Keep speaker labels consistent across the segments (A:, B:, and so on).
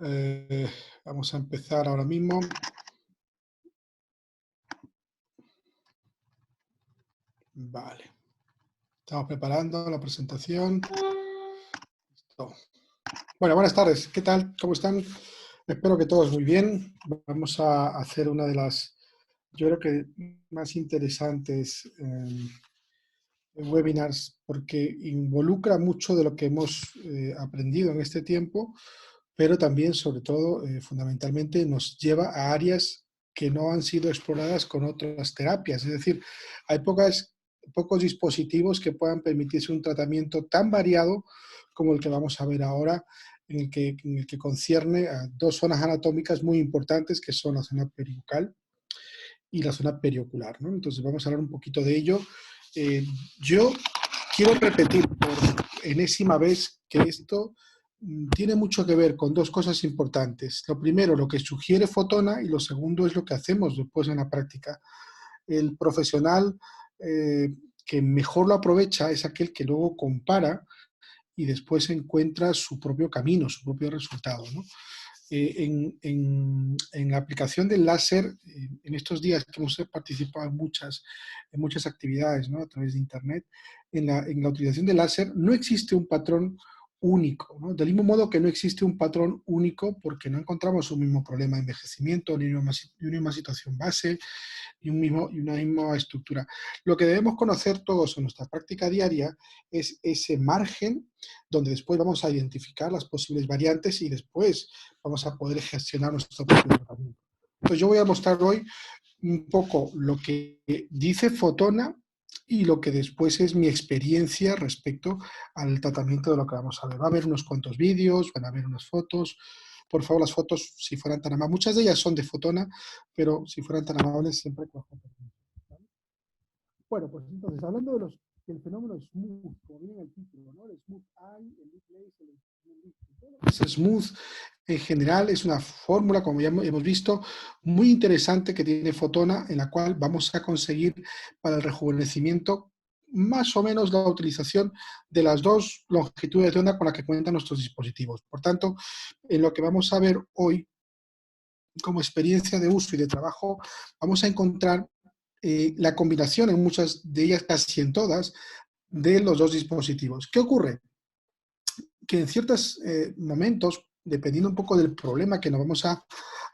A: Eh, Vamos a empezar ahora mismo. Vale. Estamos preparando la presentación. Listo. Bueno, buenas tardes. ¿Qué tal? ¿Cómo están? Espero que todos muy bien. Vamos a hacer una de las, yo creo que más interesantes webinars porque involucra mucho de lo que hemos aprendido en este tiempo, pero también, sobre todo, fundamentalmente, nos lleva a áreas que no han sido exploradas con otras terapias. Es decir, hay pocos dispositivos que puedan permitirse un tratamiento tan variado como el que vamos a ver ahora, en el que concierne a dos zonas anatómicas muy importantes, que son la zona peribucal y la zona periocular, ¿no? Entonces vamos a hablar un poquito de ello. Yo quiero repetir por enésima vez que esto tiene mucho que ver con dos cosas importantes. Lo primero, lo que sugiere Fotona, y lo segundo es lo que hacemos después en la práctica. El profesional que mejor lo aprovecha es aquel que luego compara y después encuentra su propio camino, su propio resultado, ¿no? En la aplicación del láser, en estos días que hemos participado en muchas actividades, ¿no? A través de Internet, en la utilización del láser no existe un patrón único, ¿no? Del mismo modo que no existe un patrón único porque no encontramos un mismo problema de envejecimiento, ni una misma situación base, y una misma estructura. Lo que debemos conocer todos en nuestra práctica diaria es ese margen donde después vamos a identificar las posibles variantes y después vamos a poder gestionar nuestro propio tratamiento. Entonces yo voy a mostrar hoy un poco lo que dice Fotona y lo que después es mi experiencia respecto al tratamiento de lo que vamos a ver. Va a haber unos cuantos vídeos, van a haber unas fotos. Por favor, las fotos, si fueran tan amables, muchas de ellas son de Fotona, pero si fueran tan amables, siempre con las fotos. Bueno, pues entonces, hablando del fenómeno smooth, como viene en el título, ¿no? El smooth eye, el deep lace, el smooth lift. Es smooth en general, es una fórmula, como ya hemos visto, muy interesante que tiene Fotona, en la cual vamos a conseguir para el rejuvenecimiento más o menos la utilización de las dos longitudes de onda con las que cuentan nuestros dispositivos. Por tanto, en lo que vamos a ver hoy como experiencia de uso y de trabajo, vamos a encontrar la combinación en muchas de ellas, casi en todas, de los dos dispositivos. ¿Qué ocurre? Que en ciertos momentos, dependiendo un poco del problema que nos vamos a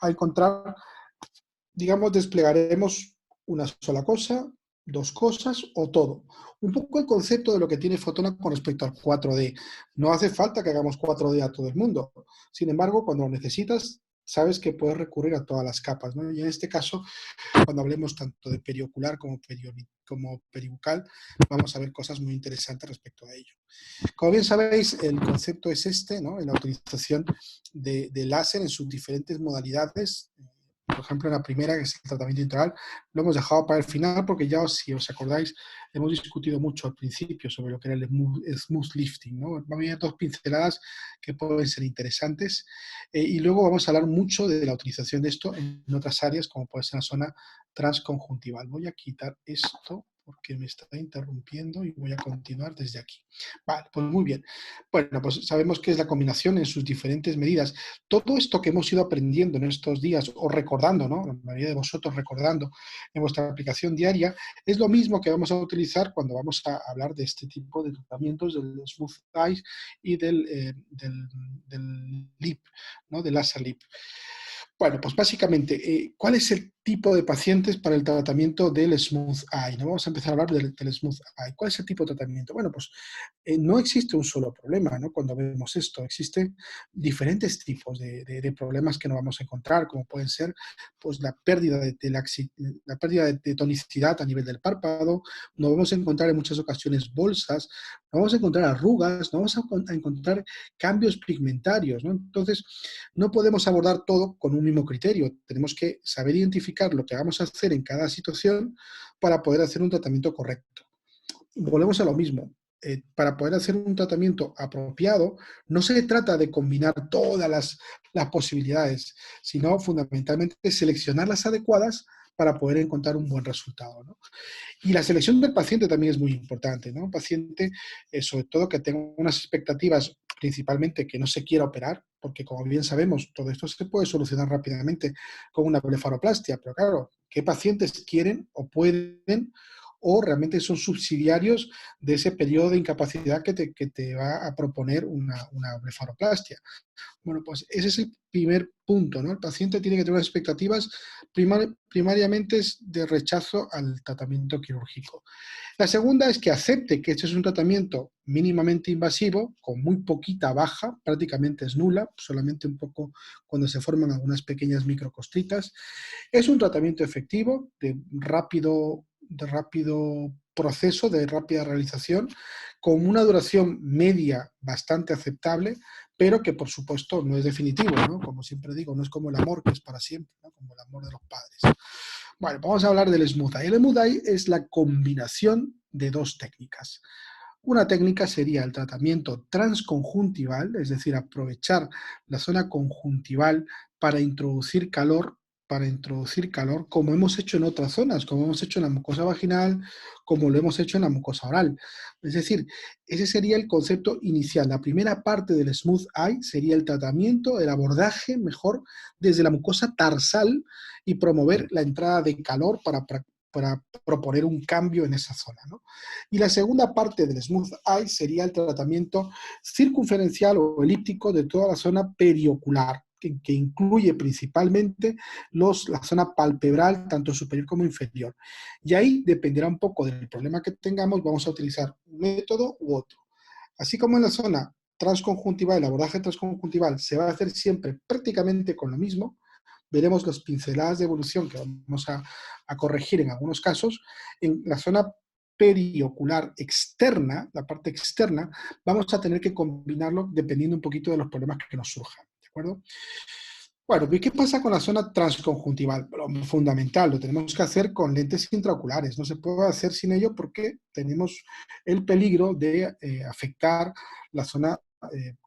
A: encontrar, digamos, desplegaremos una sola cosa, dos cosas o todo. Un poco el concepto de lo que tiene Fotona con respecto al 4D. No hace falta que hagamos 4D a todo el mundo. Sin embargo, cuando lo necesitas, sabes que puedes recurrir a todas las capas, ¿no? Y en este caso, cuando hablemos tanto de periocular como peribucal, vamos a ver cosas muy interesantes respecto a ello. Como bien sabéis, el concepto es este, ¿no? En la utilización de láser en sus diferentes modalidades. Por ejemplo, en la primera, que es el tratamiento integral, lo hemos dejado para el final porque ya, si os acordáis, hemos discutido mucho al principio sobre lo que era el smooth lifting, ¿no? Vamos a ver dos pinceladas que pueden ser interesantes y luego vamos a hablar mucho de la utilización de esto en otras áreas, como puede ser la zona transconjuntival. Voy a quitar esto porque me está interrumpiendo y voy a continuar desde aquí. Vale, pues muy bien. Bueno, pues sabemos que es la combinación en sus diferentes medidas. Todo esto que hemos ido aprendiendo en estos días, o recordando, ¿no? La mayoría de vosotros recordando en vuestra aplicación diaria, es lo mismo que vamos a utilizar cuando vamos a hablar de este tipo de tratamientos del Smooth Eyes y del LIP, ¿no? Del laser LIP. Bueno, pues básicamente, ¿cuál es el tipo de pacientes para el tratamiento del Smooth Eye? ¿No? Vamos a empezar a hablar del Smooth Eye. ¿Cuál es el tipo de tratamiento? Bueno, pues no existe un solo problema, ¿no? Cuando vemos esto, existen diferentes tipos de problemas que nos vamos a encontrar, como pueden ser pues, la pérdida la pérdida de tonicidad a nivel del párpado, nos vamos a encontrar en muchas ocasiones bolsas, nos vamos a encontrar arrugas, nos vamos a encontrar cambios pigmentarios, ¿no? Entonces, no podemos abordar todo con un mismo criterio. Tenemos que saber identificar lo que vamos a hacer en cada situación para poder hacer un tratamiento correcto. Volvemos a lo mismo. Para poder hacer un tratamiento apropiado, no se trata de combinar todas las posibilidades, sino fundamentalmente seleccionar las adecuadas para poder encontrar un buen resultado, ¿no? Y la selección del paciente también es muy importante, ¿no? Un paciente, sobre todo, que tenga unas expectativas, principalmente que no se quiera operar, porque como bien sabemos, todo esto se puede solucionar rápidamente con una blefaroplastia, pero claro, ¿qué pacientes quieren o pueden o realmente son subsidiarios de ese periodo de incapacidad que te va a proponer una blefaroplastia? Bueno, pues ese es el primer punto, ¿no? El paciente tiene que tener unas expectativas primariamente de rechazo al tratamiento quirúrgico. La segunda es que acepte que este es un tratamiento mínimamente invasivo, con muy poquita baja, prácticamente es nula, solamente un poco cuando se forman algunas pequeñas microcostritas. Es un tratamiento efectivo, de rápido proceso, de rápida realización, con una duración media bastante aceptable, pero que por supuesto no es definitivo, ¿no? Como siempre digo, no es como el amor que es para siempre, ¿no? Como el amor de los padres. Bueno, vamos a hablar del Smooth Eye. El Smooth Eye es la combinación de dos técnicas. Una técnica sería el tratamiento transconjuntival, es decir, aprovechar la zona conjuntival para introducir calor, como hemos hecho en otras zonas, como hemos hecho en la mucosa vaginal, como lo hemos hecho en la mucosa oral. Es decir, ese sería el concepto inicial. La primera parte del Smooth Eye sería el tratamiento, el abordaje mejor desde la mucosa tarsal y promover la entrada de calor para proponer un cambio en esa zona, ¿no? Y la segunda parte del Smooth Eye sería el tratamiento circunferencial o elíptico de toda la zona periocular, que incluye principalmente la zona palpebral, tanto superior como inferior. Y ahí dependerá un poco del problema que tengamos, vamos a utilizar un método u otro. Así como en la zona transconjuntival, el abordaje transconjuntival se va a hacer siempre prácticamente con lo mismo, veremos las pinceladas de evolución que vamos a corregir en algunos casos. En la zona periocular externa, la parte externa, vamos a tener que combinarlo dependiendo un poquito de los problemas que nos surjan, ¿de acuerdo? Bueno, ¿y qué pasa con la zona transconjuntival? Lo fundamental, lo tenemos que hacer con lentes intraoculares. No se puede hacer sin ello porque tenemos el peligro de afectar la zona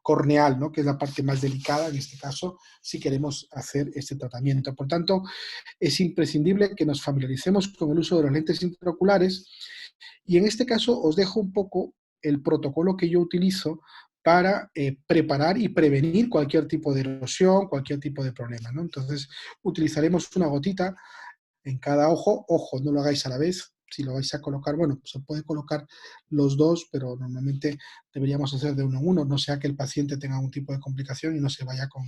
A: corneal, ¿no? Que es la parte más delicada en este caso, si queremos hacer este tratamiento. Por tanto, es imprescindible que nos familiaricemos con el uso de los lentes intraoculares y en este caso os dejo un poco el protocolo que yo utilizo para preparar y prevenir cualquier tipo de erosión, cualquier tipo de problema, ¿no? Entonces, utilizaremos una gotita en cada ojo. Ojo, no lo hagáis a la vez. Si lo vais a colocar, bueno, pues se puede colocar los dos, pero normalmente deberíamos hacer de uno en uno, no sea que el paciente tenga algún tipo de complicación y no se vaya con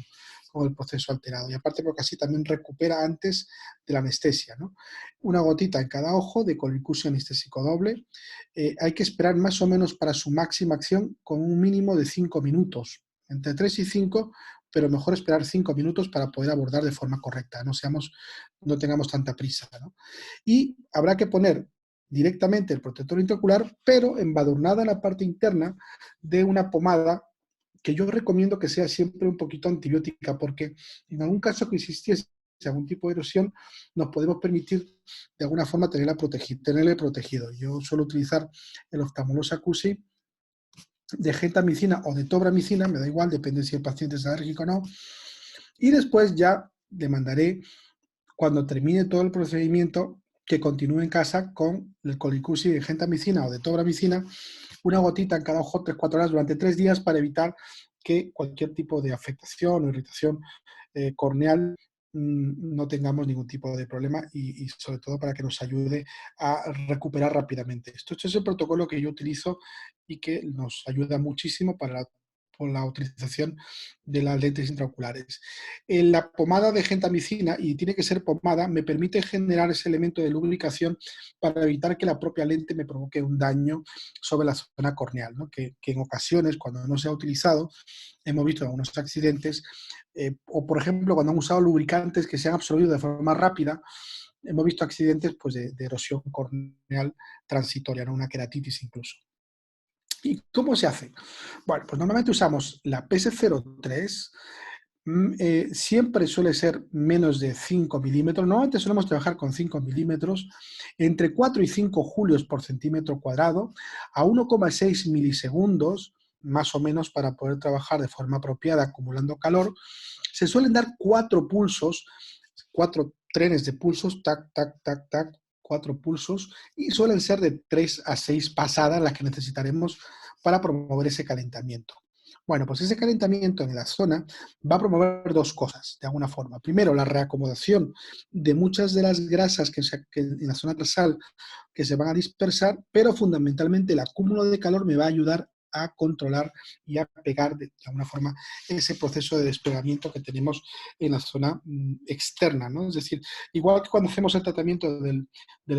A: el proceso alterado. Y aparte porque así también recupera antes de la anestesia, ¿no? Una gotita en cada ojo de colicusio anestésico doble. Hay que esperar más o menos para su máxima acción con un mínimo de 5 minutos, entre 3 y 5, pero mejor esperar 5 minutos para poder abordar de forma correcta, no tengamos tanta prisa, ¿no? Y habrá que poner directamente el protector intraocular, pero embadurnada en la parte interna de una pomada que yo recomiendo que sea siempre un poquito antibiótica, porque en algún caso que existiese algún tipo de erosión, nos podemos permitir de alguna forma tenerle protegido. Yo suelo utilizar el Ophthalmolosa acusi de gentamicina o de tobramicina, me da igual, depende si el paciente es alérgico o no, y después ya le mandaré, cuando termine todo el procedimiento, que continúe en casa con el colicusi de gentamicina o de tobramicina, una gotita en cada ojo 3-4 horas durante 3 días para evitar que cualquier tipo de afectación o irritación corneal no tengamos ningún tipo de problema y sobre todo para que nos ayude a recuperar rápidamente esto. Este es el protocolo que yo utilizo y que nos ayuda muchísimo por la utilización de las lentes intraoculares. La pomada de gentamicina, y tiene que ser pomada, me permite generar ese elemento de lubricación para evitar que la propia lente me provoque un daño sobre la zona corneal, ¿no? Que en ocasiones, cuando no se ha utilizado, hemos visto algunos accidentes, o por ejemplo, cuando han usado lubricantes que se han absorbido de forma rápida, hemos visto accidentes pues, de erosión corneal transitoria, ¿no? Una queratitis incluso. ¿Y cómo se hace? Bueno, pues normalmente usamos la PS03, siempre suele ser menos de 5 milímetros, normalmente solemos trabajar con 5 milímetros, entre 4 y 5 julios por centímetro cuadrado, a 1,6 milisegundos, más o menos para poder trabajar de forma apropiada acumulando calor. Se suelen dar 4 pulsos, 4 trenes de pulsos, tac, tac, tac, tac, 4 pulsos, y suelen ser de 3 a 6 pasadas las que necesitaremos para promover ese calentamiento. Bueno, pues ese calentamiento en la zona va a promover dos cosas, de alguna forma. Primero, la reacomodación de muchas de las grasas que en la zona dorsal que se van a dispersar, pero fundamentalmente el acúmulo de calor me va a ayudar a controlar y a pegar de alguna forma ese proceso de despegamiento que tenemos en la zona externa, ¿no? Es decir, igual que cuando hacemos el tratamiento del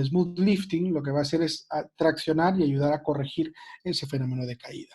A: smooth lifting, lo que va a hacer es traccionar y ayudar a corregir ese fenómeno de caída.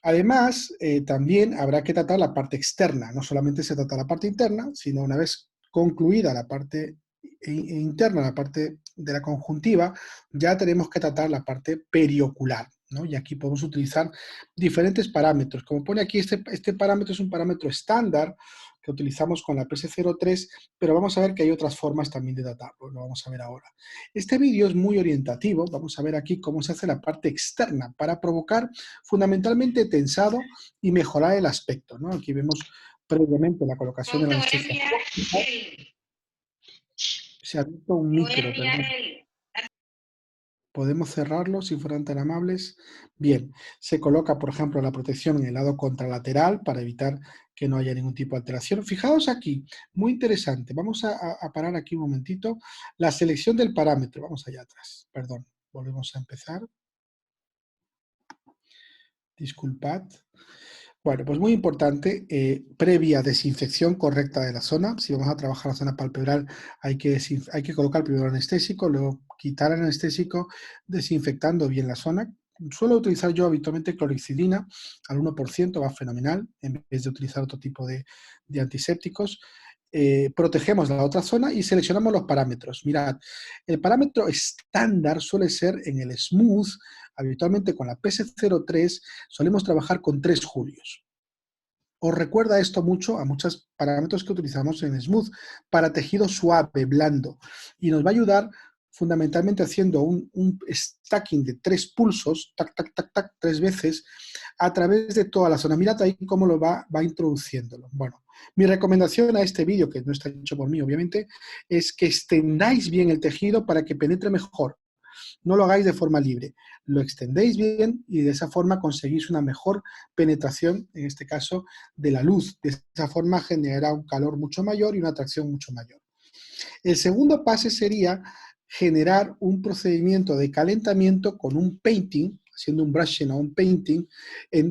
A: Además, también habrá que tratar la parte externa, no solamente se trata la parte interna, sino una vez concluida la parte interna, la parte de la conjuntiva, ya tenemos que tratar la parte periocular, ¿no? Y aquí podemos utilizar diferentes parámetros. Como pone aquí, este parámetro es un parámetro estándar que utilizamos con la PS03, pero vamos a ver que hay otras formas también de tratarlo, lo vamos a ver ahora. Este vídeo es muy orientativo, vamos a ver aquí cómo se hace la parte externa para provocar fundamentalmente tensado y mejorar el aspecto, ¿no? Aquí vemos previamente la colocación de la anestesia. Se ha abierto un micro, perdón. Podemos cerrarlo si fueran tan amables. Bien, se coloca, por ejemplo, la protección en el lado contralateral para evitar que no haya ningún tipo de alteración. Fijaos aquí, muy interesante. Vamos a parar aquí un momentito. La selección del parámetro. Vamos allá atrás. Perdón, volvemos a empezar. Disculpad. Bueno, pues muy importante, previa desinfección correcta de la zona. Si vamos a trabajar la zona palpebral, hay que colocar primero el anestésico, luego quitar el anestésico, desinfectando bien la zona. Suelo utilizar yo habitualmente clorexidina, al 1% va fenomenal, en vez de utilizar otro tipo de antisépticos. Protegemos la otra zona y seleccionamos los parámetros. Mirad, el parámetro estándar suele ser en el smooth, habitualmente con la PS03 solemos trabajar con 3 julios. Os recuerda esto mucho a muchos parámetros que utilizamos en Smooth para tejido suave, blando, y nos va a ayudar fundamentalmente haciendo un stacking de 3 pulsos, tac, tac, tac, tac, 3 veces, a través de toda la zona. Mirad ahí cómo lo va introduciéndolo. Bueno, mi recomendación a este vídeo, que no está hecho por mí obviamente, es que extendáis bien el tejido para que penetre mejor. No lo hagáis de forma libre, lo extendéis bien y de esa forma conseguís una mejor penetración, en este caso, de la luz. De esa forma generará un calor mucho mayor y una atracción mucho mayor. El segundo paso sería generar un procedimiento de calentamiento con un painting, haciendo un brushing o un painting,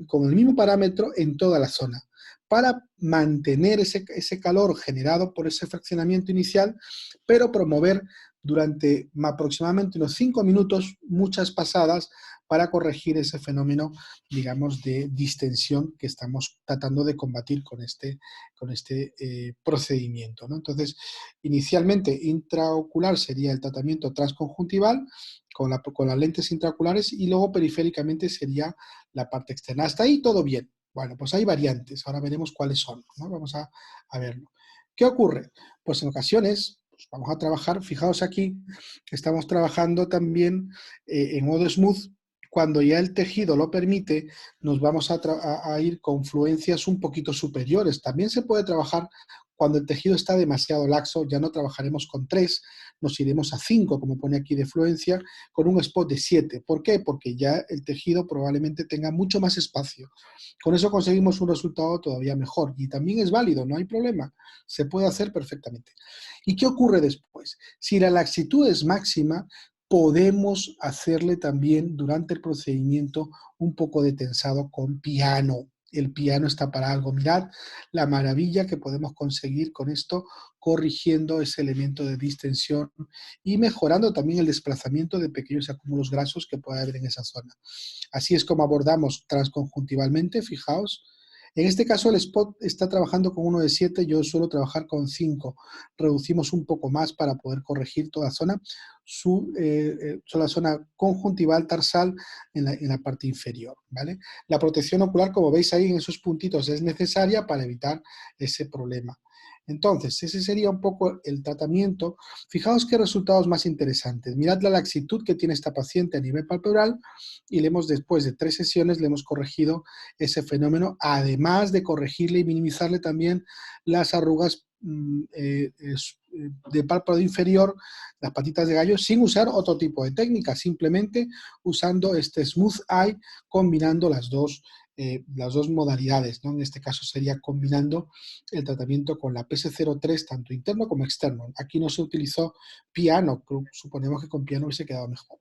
A: con el mismo parámetro en toda la zona, para mantener ese calor generado por ese fraccionamiento inicial, pero promover durante aproximadamente unos 5 minutos muchas pasadas para corregir ese fenómeno, digamos, de distensión que estamos tratando de combatir con este procedimiento, ¿no? Entonces, inicialmente intraocular sería el tratamiento transconjuntival con las lentes intraoculares y luego periféricamente sería la parte externa. Hasta ahí todo bien. Bueno, pues hay variantes, ahora veremos cuáles son, ¿no? Vamos a verlo. ¿Qué ocurre? Pues en ocasiones pues vamos a trabajar, fijaos aquí, estamos trabajando también en modo smooth. Cuando ya el tejido lo permite, nos vamos a ir con fluencias un poquito superiores. También se puede trabajar cuando el tejido está demasiado laxo, ya no trabajaremos con 3, nos iremos a 5, como pone aquí de fluencia, con un spot de 7. ¿Por qué? Porque ya el tejido probablemente tenga mucho más espacio. Con eso conseguimos un resultado todavía mejor. Y también es válido, no hay problema. Se puede hacer perfectamente. ¿Y qué ocurre después? Si la laxitud es máxima, podemos hacerle también durante el procedimiento un poco de tensado con piano. El piano está para algo. Mirad la maravilla que podemos conseguir con esto, corrigiendo ese elemento de distensión y mejorando también el desplazamiento de pequeños acúmulos grasos que puede haber en esa zona. Así es como abordamos transconjuntivalmente, fijaos. En este caso el spot está trabajando con uno de 7, yo suelo trabajar con 5. Reducimos un poco más para poder corregir toda zona, la zona conjuntival tarsal en la parte inferior, ¿vale? La protección ocular, como veis ahí en esos puntitos, es necesaria para evitar ese problema. Entonces, ese sería un poco el tratamiento. Fijaos qué resultados más interesantes. Mirad la laxitud que tiene esta paciente a nivel palpebral y después de 3 sesiones, le hemos corregido ese fenómeno, además de corregirle y minimizarle también las arrugas de párpado inferior, las patitas de gallo, sin usar otro tipo de técnica, simplemente usando este Smooth Eye, combinando las dos modalidades, ¿no? En este caso sería combinando el tratamiento con la PS03, tanto interno como externo. Aquí no se utilizó piano, suponemos que con piano hubiese quedado mejor.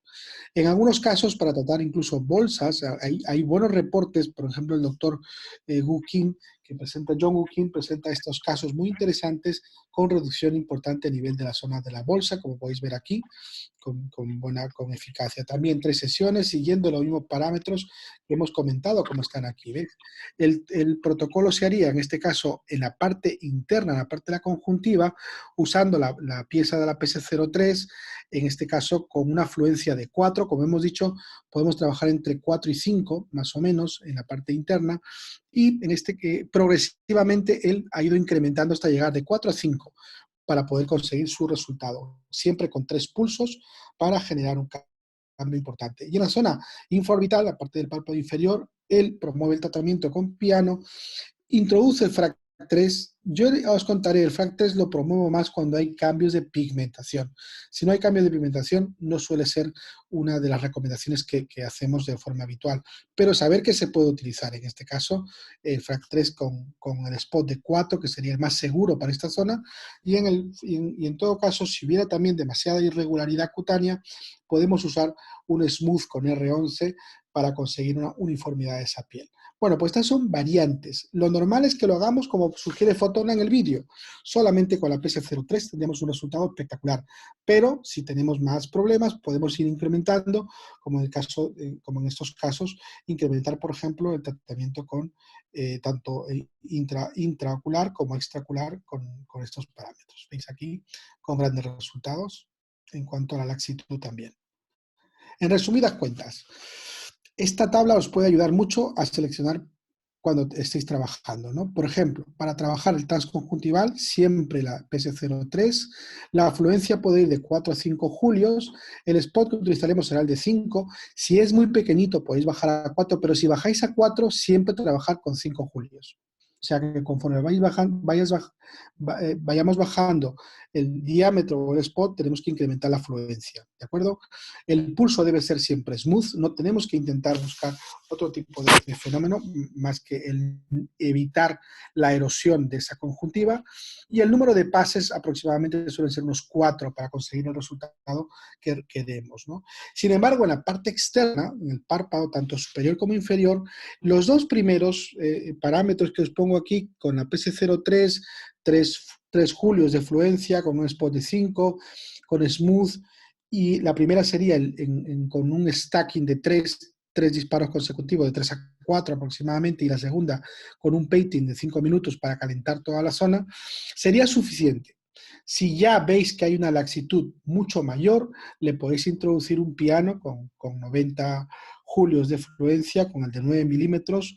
A: En algunos casos, para tratar incluso bolsas, hay buenos reportes, por ejemplo, el doctor Gu Kim, John Gu Kim, presenta estos casos muy interesantes con reducción importante a nivel de la zona de la bolsa, como podéis ver aquí, con eficacia. También 3 sesiones siguiendo los mismos parámetros que hemos comentado, como están aquí. ¿Ves? El protocolo se haría, en este caso, en la parte interna, en la parte de la conjuntiva, usando la pieza de la PS03, en este caso con una afluencia de 4, como hemos dicho, podemos trabajar entre 4 y 5, más o menos, en la parte interna, y en este que progresivamente él ha ido incrementando hasta llegar de 4 a 5 para poder conseguir su resultado, siempre con 3 pulsos para generar un cambio importante. Y en la zona infraorbital, la parte del párpado inferior, él promueve el tratamiento con piano, introduce el FRAC 3. Yo os contaré, el FRAC 3 lo promuevo más cuando hay cambios de pigmentación. Si no hay cambios de pigmentación, no suele ser una de las recomendaciones que hacemos de forma habitual. Pero saber que se puede utilizar, en este caso, el FRAC 3 con el spot de 4, que sería el más seguro para esta zona. Y en todo caso, si hubiera también demasiada irregularidad cutánea, podemos usar un smooth con R11 para conseguir una uniformidad de esa piel. Bueno, pues estas son variantes. Lo normal es que lo hagamos como sugiere Fotona en el vídeo. Solamente con la PS03 tendríamos un resultado espectacular. Pero si tenemos más problemas, podemos ir incrementando, como como en estos casos, incrementar, por ejemplo, el tratamiento con tanto intraocular como extraocular con estos parámetros. ¿Veis aquí? Con grandes resultados en cuanto a la laxitud también. En resumidas cuentas, esta tabla os puede ayudar mucho a seleccionar cuando estéis trabajando, ¿no? Por ejemplo, para trabajar el transconjuntival, siempre la PS03, la afluencia puede ir de 4 a 5 julios, el spot que utilizaremos será el de 5, si es muy pequeñito podéis bajar a 4, pero si bajáis a 4, siempre trabajar con 5 julios. O sea que conforme vayamos bajando el diámetro o el spot, tenemos que incrementar la afluencia, ¿de acuerdo? El pulso debe ser siempre smooth, no tenemos que intentar buscar otro tipo de fenómeno más que el evitar la erosión de esa conjuntiva, y el número de pases aproximadamente suelen ser unos 4 para conseguir el resultado que queremos, ¿no? Sin embargo, en la parte externa, en el párpado, tanto superior como inferior, los dos primeros parámetros que os pongo aquí, con la PS03, 3 julios de fluencia, con un spot de 5, con smooth, y la primera sería con un stacking de 3 disparos consecutivos de 3 a 4 aproximadamente, y la segunda con un painting de 5 minutos para calentar toda la zona, sería suficiente. Si ya veis que hay una laxitud mucho mayor, le podéis introducir un piano con 90 julios de fluencia, con el de 9 milímetros,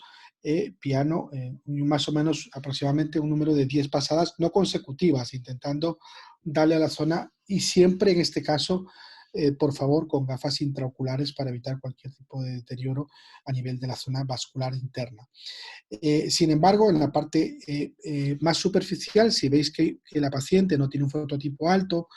A: piano, más o menos aproximadamente un número de 10 pasadas no consecutivas, intentando darle a la zona, y siempre en este caso, por favor, con gafas intraoculares para evitar cualquier tipo de deterioro a nivel de la zona vascular interna. Sin embargo, en la parte más superficial, si veis que la paciente no tiene un fototipo alto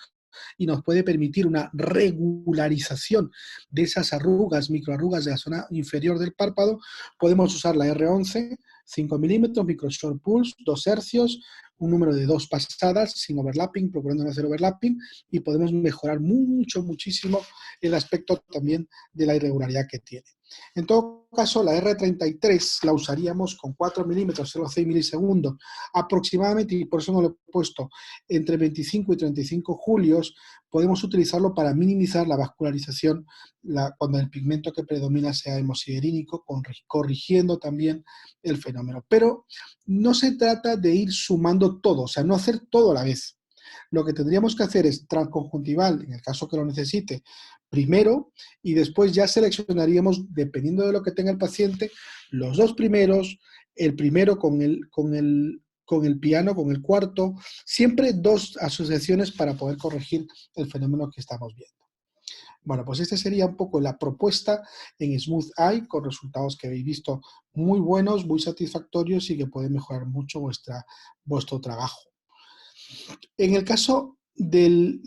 A: y nos puede permitir una regularización de esas arrugas, microarrugas de la zona inferior del párpado, podemos usar la R11, 5 milímetros, micro short pulse, 2 hercios, un número de 2 pasadas sin overlapping, procurando no hacer overlapping, y podemos mejorar muchísimo el aspecto también de la irregularidad que tiene. En todo caso, la R33 la usaríamos con 4 milímetros, 0,6 milisegundos aproximadamente, y por eso no lo he puesto entre 25 y 35 julios. Podemos utilizarlo para minimizar la vascularización cuando el pigmento que predomina sea hemosiderínico, corrigiendo también el fenómeno. Pero no se trata de ir sumando todo, o sea, no hacer todo a la vez. Lo que tendríamos que hacer es transconjuntival, en el caso que lo necesite, primero, y después ya seleccionaríamos, dependiendo de lo que tenga el paciente, los dos primeros, el primero con el piano, con el cuarto, siempre 2 asociaciones para poder corregir el fenómeno que estamos viendo. Bueno, pues esta sería un poco la propuesta en Smooth Eye, con resultados que habéis visto muy buenos, muy satisfactorios, y que pueden mejorar mucho vuestro trabajo. En el caso del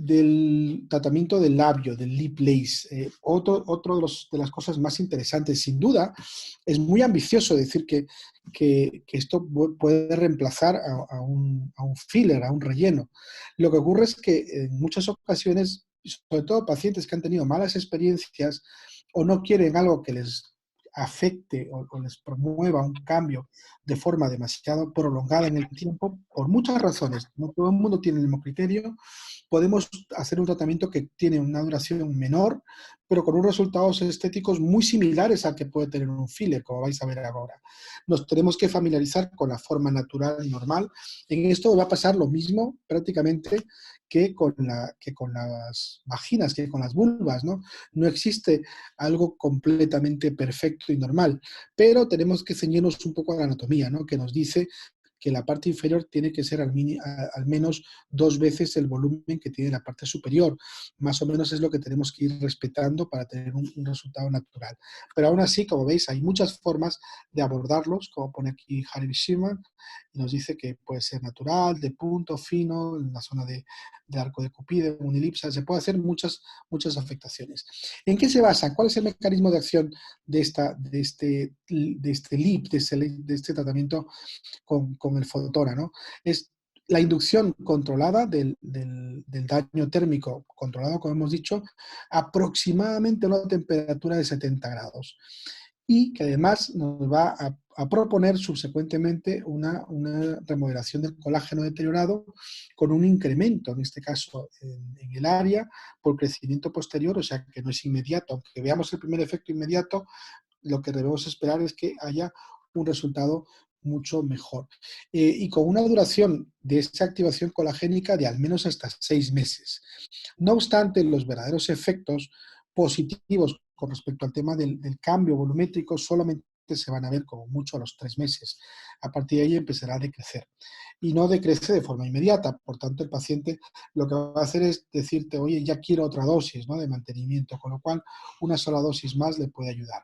A: tratamiento del labio, del lip lace, otro de las cosas más interesantes, sin duda, es muy ambicioso decir que esto puede reemplazar a un filler, a un relleno. Lo que ocurre es que en muchas ocasiones, sobre todo pacientes que han tenido malas experiencias o no quieren algo que les afecte o les promueva un cambio de forma demasiado prolongada en el tiempo, por muchas razones, no todo el mundo tiene el mismo criterio, podemos hacer un tratamiento que tiene una duración menor, pero con unos resultados estéticos muy similares al que puede tener un filler, como vais a ver ahora. Nos tenemos que familiarizar con la forma natural y normal. En esto va a pasar lo mismo prácticamente que con las vaginas, que con las vulvas, ¿no? No existe algo completamente perfecto y normal, pero tenemos que ceñirnos un poco a la anatomía, ¿no? Que nos dice que la parte inferior tiene que ser al menos 2 veces el volumen que tiene la parte superior. Más o menos es lo que tenemos que ir respetando para tener un resultado natural. Pero aún así, como veis, hay muchas formas de abordarlos, como pone aquí Harry Shimon, y nos dice que puede ser natural, de punto, fino, en la zona de arco de Cupido, una elipsa, se puede hacer muchas afectaciones. ¿En qué se basa? ¿Cuál es el mecanismo de acción de este LIP, de este tratamiento con el fotora, ¿no? Es la inducción controlada del daño térmico, controlado, como hemos dicho, aproximadamente a una temperatura de 70 grados. Y que además nos va a proponer subsecuentemente una remodelación del colágeno deteriorado con un incremento, en este caso en el área, por crecimiento posterior, o sea que no es inmediato. Aunque veamos el primer efecto inmediato, lo que debemos esperar es que haya un resultado mucho mejor. Y con una duración de esa activación colagénica de al menos hasta 6 meses. No obstante, los verdaderos efectos positivos con respecto al tema del cambio volumétrico solamente se van a ver como mucho a los 3 meses. A partir de ahí empezará a decrecer. Y no decrece de forma inmediata. Por tanto, el paciente lo que va a hacer es decirte, oye, ya quiero otra dosis, ¿no?, de mantenimiento, con lo cual una sola dosis más le puede ayudar.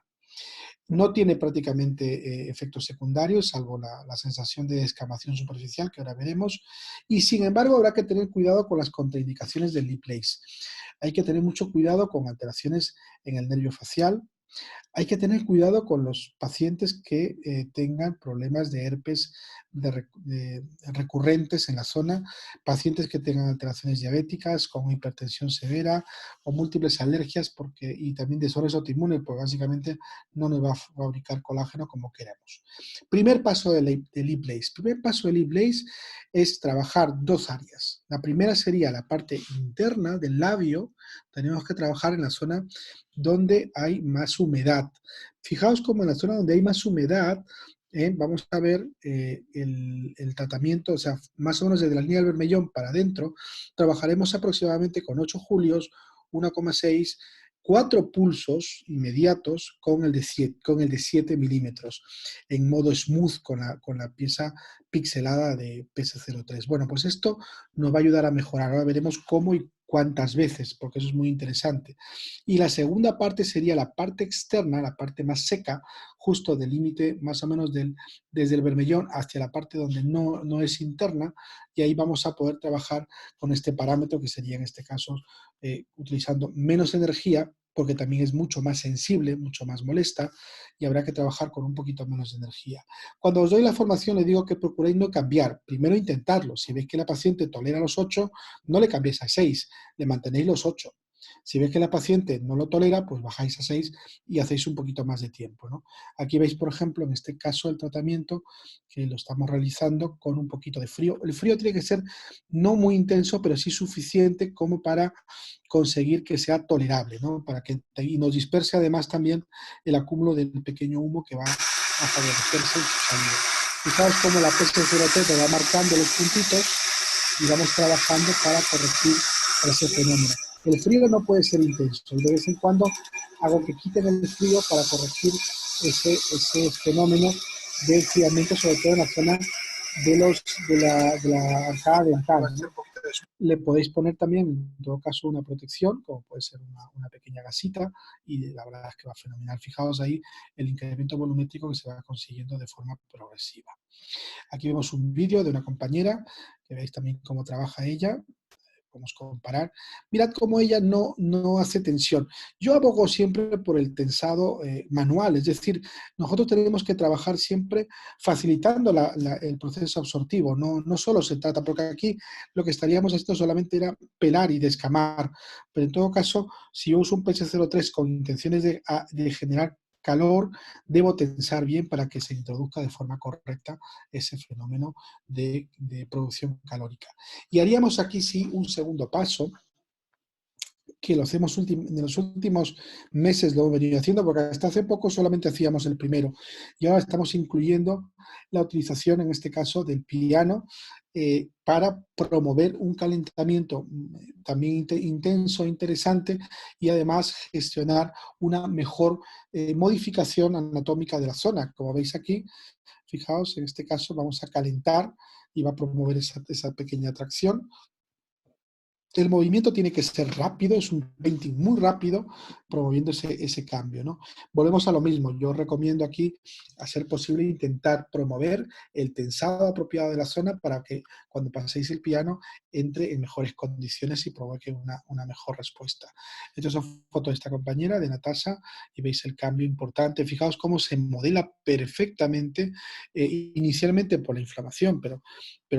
A: No tiene prácticamente efectos secundarios, salvo la sensación de descamación superficial, que ahora veremos, y sin embargo habrá que tener cuidado con las contraindicaciones del lip lace. Hay que tener mucho cuidado con alteraciones en el nervio facial. Hay que tener cuidado con los pacientes que tengan problemas de herpes recurrentes en la zona, pacientes que tengan alteraciones diabéticas, con hipertensión severa o múltiples alergias y también desórdenes autoinmunes, porque básicamente no nos va a fabricar colágeno como queremos. Primer paso de lip lace. Primer paso de lip lace es trabajar 2 áreas. La primera sería la parte interna del labio. Tenemos que trabajar en la zona donde hay más humedad. Fijaos como en la zona donde hay más humedad, vamos a ver el tratamiento, o sea, más o menos desde la línea del Bermellón para adentro, trabajaremos aproximadamente con 8 julios, 1,6, 4 pulsos inmediatos con el de 7 milímetros, en modo smooth con la pieza pixelada de PS03. Bueno, pues esto nos va a ayudar a mejorar. Ahora veremos cómo y cuántas veces, porque eso es muy interesante. Y la segunda parte sería la parte externa, la parte más seca, justo del límite más o menos desde el bermellón hacia la parte donde no es interna, y ahí vamos a poder trabajar con este parámetro que sería en este caso utilizando menos energía, porque también es mucho más sensible, mucho más molesta, y habrá que trabajar con un poquito menos de energía. Cuando os doy la formación les digo que procuréis no cambiar, primero intentarlo. Si veis que la paciente tolera los 8, no le cambiéis a 6, le mantenéis los 8. Si ves que la paciente no lo tolera, pues bajáis a 6 y hacéis un poquito más de tiempo, ¿no? Aquí veis, por ejemplo, en este caso el tratamiento que lo estamos realizando con un poquito de frío. El frío tiene que ser no muy intenso, pero sí suficiente como para conseguir que sea tolerable, ¿no? Y nos disperse además también el acúmulo del pequeño humo que va a favorecerse en su salida. Fijaos cómo la PS0T te va marcando los puntitos y vamos trabajando para corregir ese fenómeno. El frío no puede ser intenso y de vez en cuando hago que quiten el frío para corregir ese fenómeno de enfriamiento, sobre todo en la zona de la arcada dental, ¿no? Le podéis poner también, en todo caso, una protección, como puede ser una pequeña gasita, y la verdad es que va fenomenal. Fijaos ahí el incremento volumétrico que se va consiguiendo de forma progresiva. Aquí vemos un vídeo de una compañera, que veis también cómo trabaja ella. Podemos comparar. Mirad cómo ella no hace tensión. Yo abogo siempre por el tensado manual, es decir, nosotros tenemos que trabajar siempre facilitando el proceso absortivo, no solo se trata, porque aquí lo que estaríamos haciendo solamente era pelar y descamar, pero en todo caso, si yo uso un PC03 con intenciones de generar calor, debo tensar bien para que se introduzca de forma correcta ese fenómeno de producción calórica. Y haríamos aquí sí un segundo paso, que lo hacemos en los últimos meses, lo hemos venido haciendo, porque hasta hace poco solamente hacíamos el primero. Y ahora estamos incluyendo la utilización, en este caso, del piano para promover un calentamiento también intenso, interesante, y además gestionar una mejor modificación anatómica de la zona. Como veis aquí, fijaos, en este caso vamos a calentar y va a promover esa pequeña atracción. El movimiento tiene que ser rápido, es un painting muy rápido, promoviendo ese cambio, ¿no? Volvemos a lo mismo, yo recomiendo aquí, a ser posible, intentar promover el tensado apropiado de la zona para que cuando paséis el piano entre en mejores condiciones y provoque una mejor respuesta. Estas son fotos de esta compañera, de Natasha, y veis el cambio importante. Fijaos cómo se modela perfectamente, inicialmente por la inflamación, pero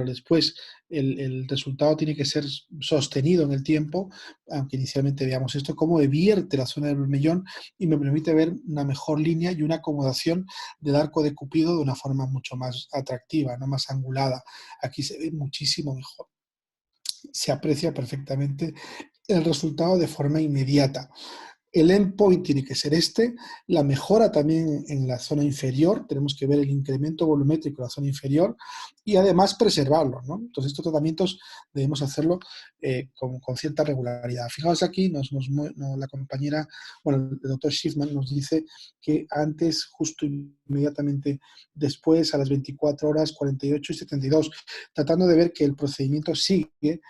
A: después el resultado tiene que ser sostenido en el tiempo, aunque inicialmente veamos esto, cómo vierte la zona del bermellón y me permite ver una mejor línea y una acomodación del arco de Cupido de una forma mucho más atractiva, no más angulada. Aquí se ve muchísimo mejor. Se aprecia perfectamente el resultado de forma inmediata. El endpoint tiene que ser este, la mejora también en la zona inferior, tenemos que ver el incremento volumétrico en la zona inferior y además preservarlo, ¿no? Entonces estos tratamientos debemos hacerlo con cierta regularidad. Fijaos aquí, la compañera, bueno, el doctor Schiffman nos dice que antes, justo inmediatamente después, a las 24 horas, 48 y 72, tratando de ver que el procedimiento sigue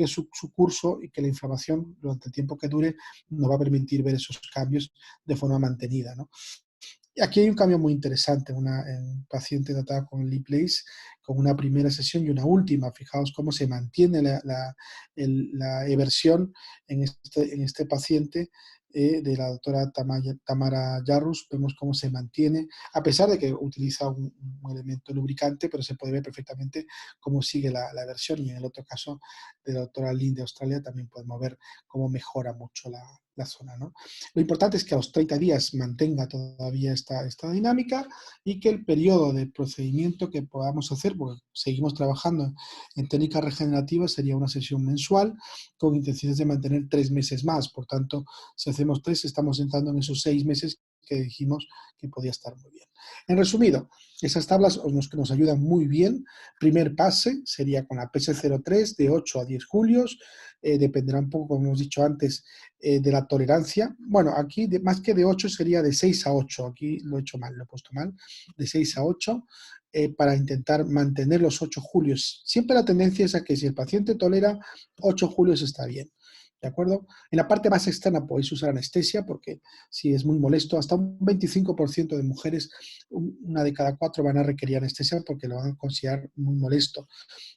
A: su curso y que la inflamación durante el tiempo que dure nos va a permitir ver esos cambios de forma mantenida, ¿no? Y aquí hay un cambio muy interesante, en un paciente tratado con Liplace, con una primera sesión y una última. Fijaos cómo se mantiene la eversión en este paciente de la doctora Tamara Yarrus. Vemos cómo se mantiene, a pesar de que utiliza un elemento lubricante, pero se puede ver perfectamente cómo sigue la eversión. Y en el otro caso de la doctora Lynn de Australia también podemos ver cómo mejora mucho la zona, ¿no? Lo importante es que a los 30 días mantenga todavía esta dinámica y que el periodo de procedimiento que podamos hacer, porque seguimos trabajando en técnicas regenerativas, sería una sesión mensual con intenciones de mantener 3 meses más. Por tanto, si hacemos 3, estamos entrando en esos 6 meses que dijimos que podía estar muy bien. En resumido, esas tablas nos ayudan muy bien. Primer pase sería con la PS03 de 8 a 10 julios. Dependerá un poco, como hemos dicho antes, de la tolerancia. Bueno, aquí más que de 8 sería de 6 a 8. Aquí lo he hecho mal, lo he puesto mal. De 6 a 8 para intentar mantener los 8 julios. Siempre la tendencia es a que si el paciente tolera 8 julios está bien. ¿De acuerdo? En la parte más externa podéis usar anestesia porque si es muy molesto, hasta un 25% de mujeres, una de cada 4 van a requerir anestesia porque lo van a considerar muy molesto.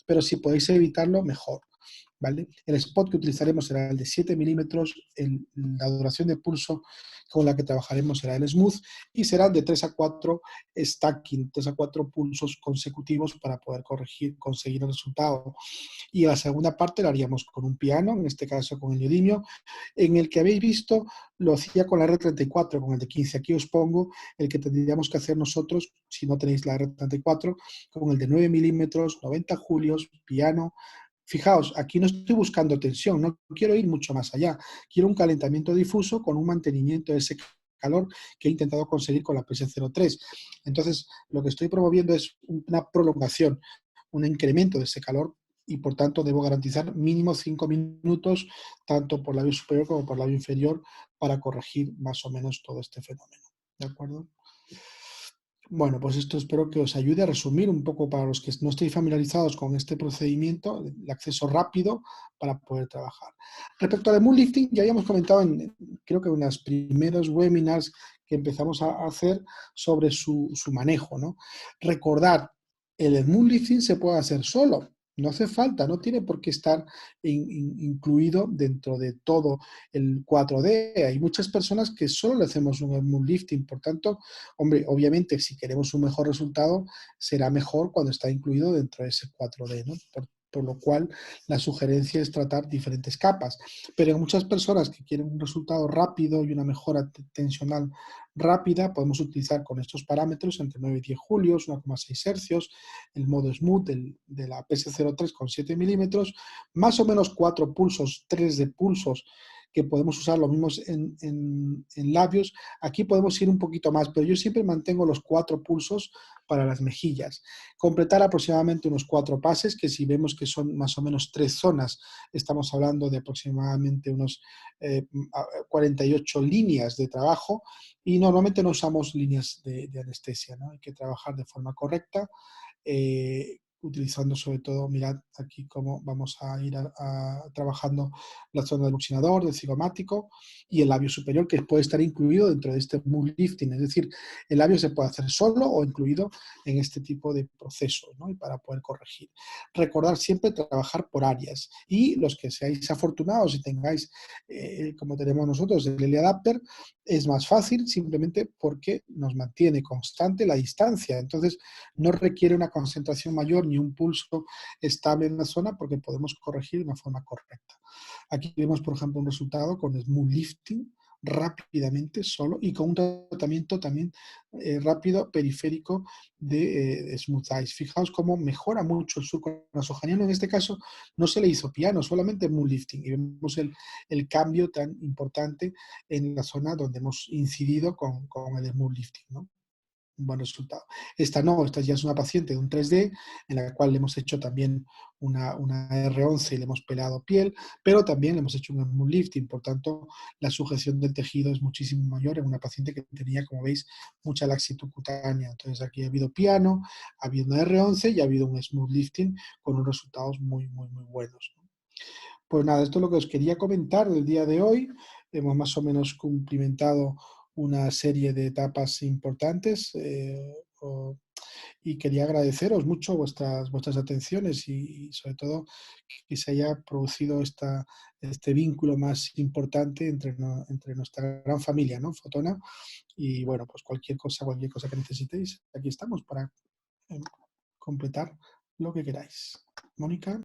A: Pero si podéis evitarlo, mejor. ¿Vale? El spot que utilizaremos será el de 7 milímetros, la duración de pulso con la que trabajaremos será el smooth y será de 3 a 4 stacking, 3 a 4 pulsos consecutivos para poder conseguir el resultado. Y la segunda parte la haríamos con un piano, en este caso con el neodimio, en el que habéis visto lo hacía con la R34, con el de 15. Aquí os pongo el que tendríamos que hacer nosotros, si no tenéis la R34, con el de 9 milímetros, 90 julios, piano. Fijaos, aquí no estoy buscando tensión, no quiero ir mucho más allá. Quiero un calentamiento difuso con un mantenimiento de ese calor que he intentado conseguir con la PS03. Entonces, lo que estoy promoviendo es una prolongación, un incremento de ese calor y, por tanto, debo garantizar mínimo 5 minutos, tanto por labio superior como por labio inferior, para corregir más o menos todo este fenómeno. ¿De acuerdo? Bueno, pues esto espero que os ayude a resumir un poco para los que no estéis familiarizados con este procedimiento, el acceso rápido para poder trabajar. Respecto al mood lifting, ya habíamos comentado creo que en los primeros webinars que empezamos a hacer sobre su manejo, ¿no? Recordar, el mood lifting se puede hacer solo, no hace falta, no tiene por qué estar incluido dentro de todo el 4D. Hay muchas personas que solo le hacemos un mood lifting, por tanto, hombre, obviamente, si queremos un mejor resultado, será mejor cuando está incluido dentro de ese 4D, ¿no? Por lo cual, la sugerencia es tratar diferentes capas. Pero en muchas personas que quieren un resultado rápido y una mejora tensional rápida, podemos utilizar con estos parámetros entre 9 y 10 julios, 1,6 hercios, el modo smooth de la PS03 con 7 milímetros, más o menos 4 pulsos, 3 de pulsos, que podemos usar los mismos en labios. Aquí podemos ir un poquito más, pero yo siempre mantengo los 4 pulsos para las mejillas. Completar aproximadamente unos 4 pases, que si vemos que son más o menos 3 zonas, estamos hablando de aproximadamente unos 48 líneas de trabajo, y normalmente no usamos líneas de anestesia, ¿no? Hay que trabajar de forma correcta, utilizando sobre todo, mirad aquí cómo vamos a ir trabajando la zona del buccinador, del cigomático y el labio superior, que puede estar incluido dentro de este mood lifting, es decir, el labio se puede hacer solo o incluido en este tipo de procesos, ¿no? Y para poder corregir. Recordar siempre trabajar por áreas, y los que seáis afortunados y tengáis, como tenemos nosotros, el L-Adapter, es más fácil simplemente porque nos mantiene constante la distancia, entonces no requiere una concentración mayor ni un pulso estable en la zona, porque podemos corregir de una forma correcta. Aquí vemos, por ejemplo, un resultado con smooth lifting rápidamente solo y con un tratamiento también rápido periférico de Smooth Eyes. Fijaos cómo mejora mucho el surco nasogeniano. En este caso no se le hizo piano, solamente smooth lifting, y vemos el cambio tan importante en la zona donde hemos incidido con el smooth lifting, ¿no? Un buen resultado. Esta no, esta ya es una paciente de un 3D, en la cual le hemos hecho también una R11 y le hemos pelado piel, pero también le hemos hecho un mood lifting, por tanto, la sujeción del tejido es muchísimo mayor en una paciente que tenía, como veis, mucha laxitud cutánea. Entonces aquí ha habido piano, ha habido una R11 y ha habido un smooth lifting con unos resultados muy, muy, muy buenos, ¿no? Pues nada, esto es lo que os quería comentar del día de hoy. Hemos más o menos cumplimentado una serie de etapas importantes, y quería agradeceros mucho vuestras atenciones, y sobre todo que se haya producido este vínculo más importante entre nuestra gran familia, ¿no? Fotona. Y bueno, pues cualquier cosa que necesitéis, aquí estamos para eh, completar lo que queráis. Mónica.